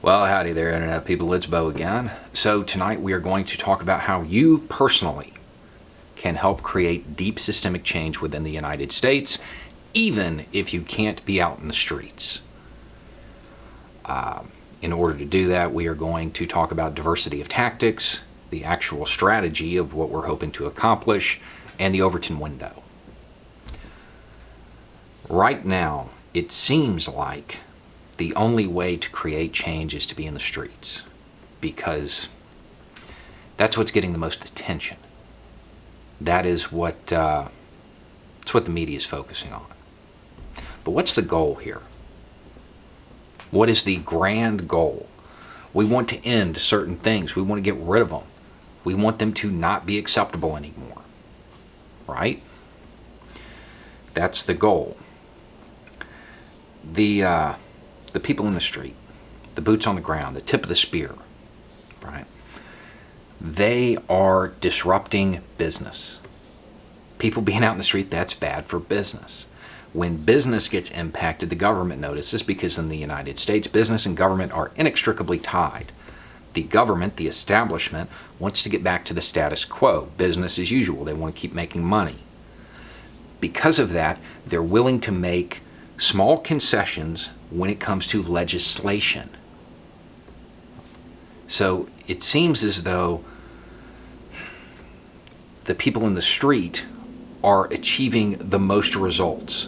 Well, howdy there, Internet people. It's Bo again. So, tonight we are going to talk about how you personally can help create deep systemic change within the United States, even if you can't be out in the streets. In order to do that, we are going to talk about diversity of tactics, the actual strategy of what we're hoping to accomplish, and the Overton window. Right now, it seems like the only way to create change is to be in the streets, because that's what's getting the most attention. That is it's what the media is focusing on. But what's the goal here? What is the grand goal? We want to end certain things. We want to get rid of them. We want them to not be acceptable anymore. Right? That's the goal. The people in the street, the boots on the ground, the tip of the spear, right? They are disrupting business. People being out in the street, that's bad for business. When business gets impacted, the government notices, because in the United States, business and government are inextricably tied. The government, the establishment, wants to get back to the status quo, business as usual. They want to keep making money. Because of that, they're willing to make small concessions when it comes to legislation. So it seems as though the people in the street are achieving the most results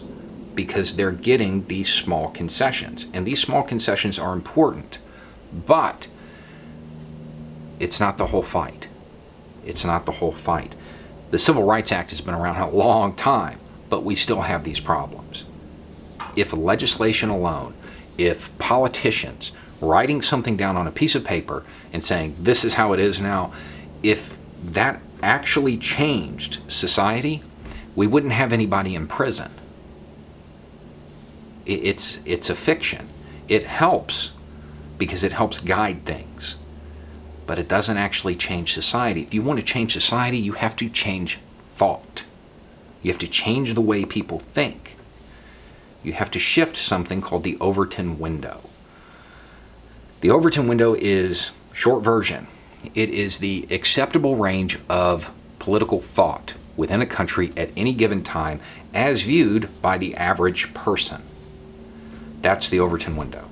because they're getting these small concessions. And these small concessions are important, but it's not the whole fight. It's not the whole fight. The Civil Rights Act has been around a long time, but we still have these problems. If legislation alone, if politicians writing something down on a piece of paper and saying, this is how it is now, if that actually changed society, we wouldn't have anybody in prison. It's a fiction. It helps because it helps guide things, but it doesn't actually change society. If you want to change society, you have to change thought. You have to change the way people think. You have to shift something called the Overton window. The Overton window is, short version, it is the acceptable range of political thought within a country at any given time as viewed by the average person. That's the Overton window.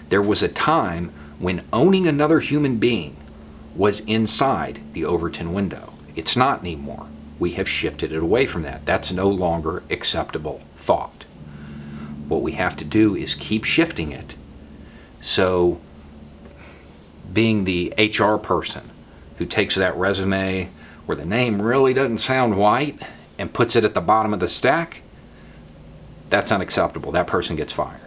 There was a time when owning another human being was inside the Overton window. It's not anymore. We have shifted it away from that. That's no longer acceptable thought. What we have to do is keep shifting it. So, being the HR person who takes that resume where the name really doesn't sound white and puts it at the bottom of the stack, that's unacceptable. That person gets fired.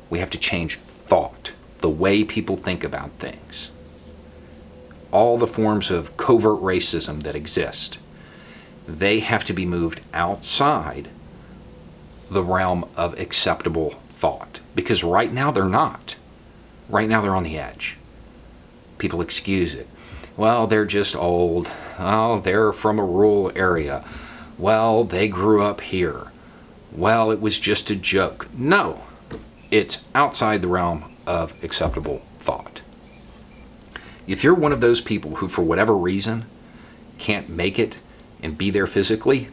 We have to change thought, the way people think about things. All the forms of covert racism that exist, they have to be moved outside the realm of acceptable thought. Because right now they're not. Right now they're on the edge. People excuse it. Well, they're just old. Oh, they're from a rural area. Well, they grew up here. Well, it was just a joke. No, it's outside the realm of acceptable thought. If you're one of those people who, for whatever reason, can't make it and be there physically,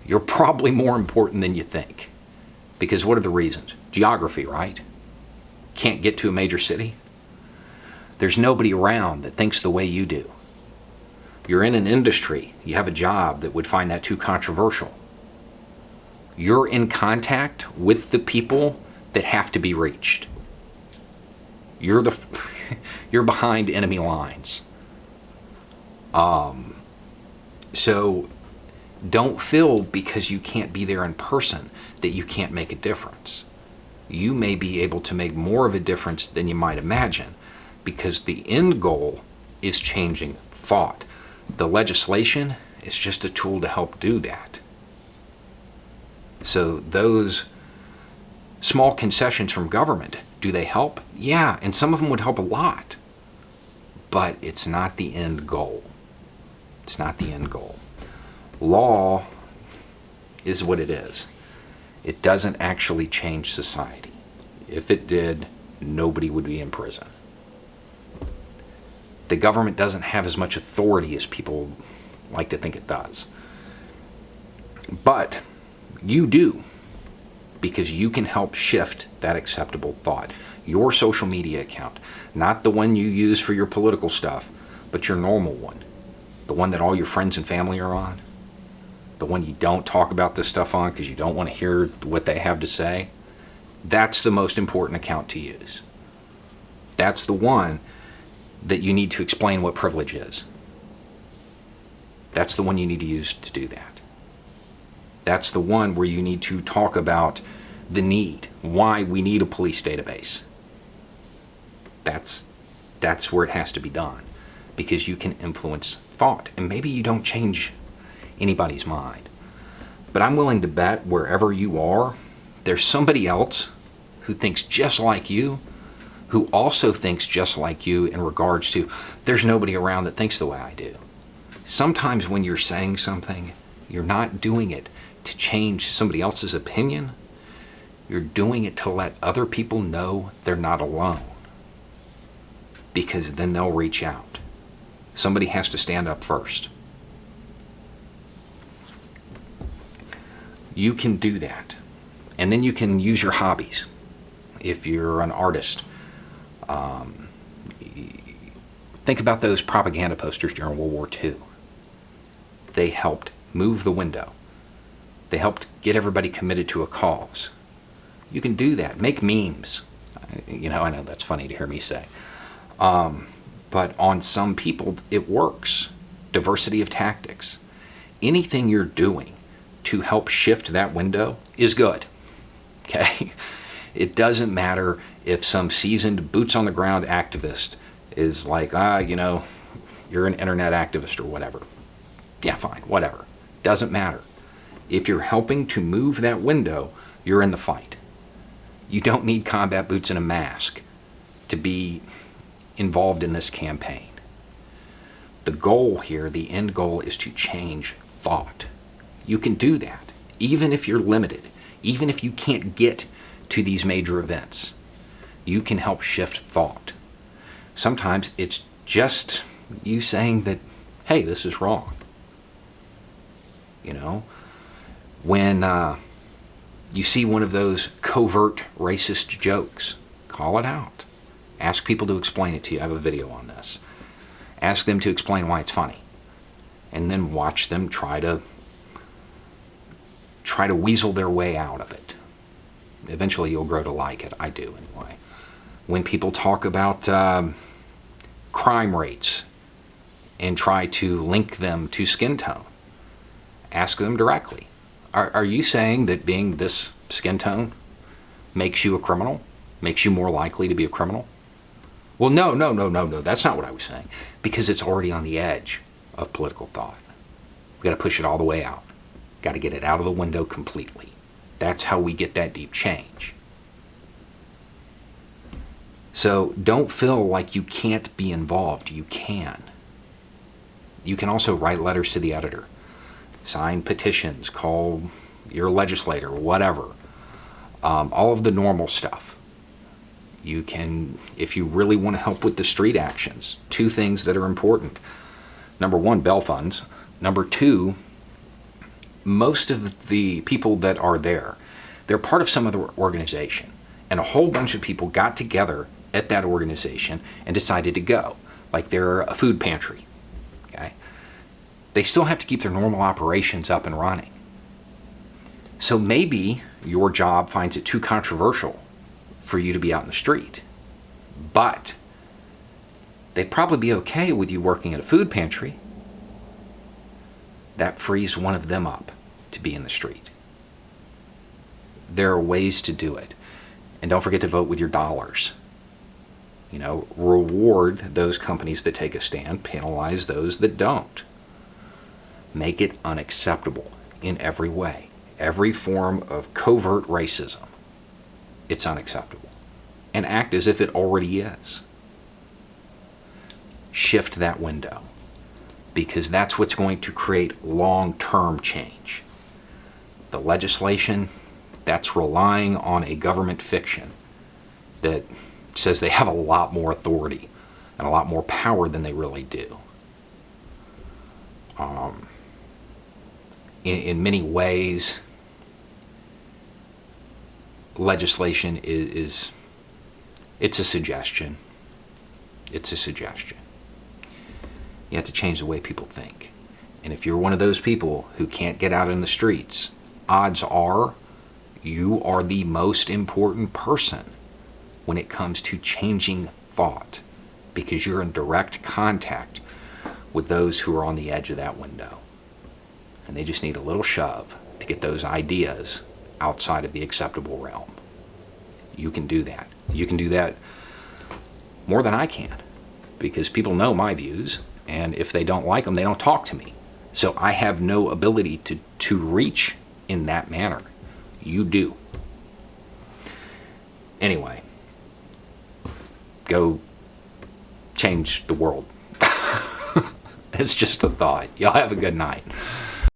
you're probably more important than you think. Because what are the reasons? Geography, right? Can't get to a major city. There's nobody around that thinks the way you do. You're in an industry, you have a job that would find that too controversial. You're in contact with the people that have to be reached. You're behind enemy lines. So don't feel because you can't be there in person that you can't make a difference. You may be able to make more of a difference than you might imagine, because the end goal is changing thought. The legislation is just a tool to help do that. So those small concessions from government, do they help? Yeah, and some of them would help a lot. But it's not the end goal. It's not the end goal. Law is what it is. It doesn't actually change society. If it did, nobody would be in prison. The government doesn't have as much authority as people like to think it does. But you do, because you can help shift that acceptable thought. Your social media account, not the one you use for your political stuff, but your normal one. The one that all your friends and family are on. The one you don't talk about this stuff on because you don't want to hear what they have to say. That's the most important account to use. That's the one that you need to explain what privilege is. That's the one you need to use to do that. That's the one where you need to talk about the need, why we need a police database. That's where it has to be done, because you can influence thought. And maybe you don't change anybody's mind, but I'm willing to bet wherever you are, there's somebody else who thinks just like you, who also thinks just like you in regards to there's nobody around that thinks the way I do. Sometimes when you're saying something, you're not doing it to change somebody else's opinion. You're doing it to let other people know they're not alone, because then they'll reach out. Somebody has to stand up first. You can do that. And then you can use your hobbies. If you're an artist, think about those propaganda posters during World War II. They helped move the window. They helped get everybody committed to a cause. You can do that. Make memes. I know that's funny to hear me say. But on some people, it works. Diversity of tactics. Anything you're doing to help shift that window is good. Okay? It doesn't matter if some seasoned boots-on-the-ground activist is like, you're an internet activist or whatever. Yeah, fine, whatever. Doesn't matter. If you're helping to move that window, you're in the fight. You don't need combat boots and a mask to be involved in this campaign. The goal here, the end goal, is to change thought. You can do that, even if you're limited, even if you can't get to these major events. You can help shift thought. Sometimes it's just you saying that, hey, this is wrong. When you see one of those covert racist jokes, call it out. Ask people to explain it to you. I have a video on this. Ask them to explain why it's funny. And then watch them try to weasel their way out of it. Eventually you'll grow to like it. I do, anyway. When people talk about crime rates and try to link them to skin tone, ask them directly. Are you saying that being this skin tone makes you a criminal? Makes you more likely to be a criminal? Well, no. That's not what I was saying. Because it's already on the edge of political thought. We've got to push it all the way out. Got to get it out of the window completely. That's how we get that deep change. So don't feel like you can't be involved. You can. You can also write letters to the editor, sign petitions, call your legislator, whatever. All of the normal stuff. You can, if you really want to help with the street actions, 2 things that are important. Number 1, bail funds. Number 2, most of the people that are there, they're part of some other organization. And a whole bunch of people got together at that organization and decided to go. Like they're a food pantry. Okay? They still have to keep their normal operations up and running. So maybe your job finds it too controversial for you to be out in the street. But they'd probably be okay with you working at a food pantry. That frees one of them up to be in the street. There are ways to do it. And don't forget to vote with your dollars. Reward those companies that take a stand, penalize those that don't. Make it unacceptable in every way. Every form of covert racism, it's unacceptable. And act as if it already is. Shift that window, because that's what's going to create long-term change. The legislation, that's relying on a government fiction that says they have a lot more authority and a lot more power than they really do. In many ways, legislation it's a suggestion. It's a suggestion. You have to change the way people think. And if you're one of those people who can't get out in the streets, odds are you are the most important person when it comes to changing thought, because you're in direct contact with those who are on the edge of that window. And they just need a little shove to get those ideas outside of the acceptable realm. You can do that. You can do that more than I can, because people know my views, and if they don't like them, they don't talk to me. So I have no ability to reach in that manner. You do. Anyway, go change the world. It's just a thought. Y'all have a good night.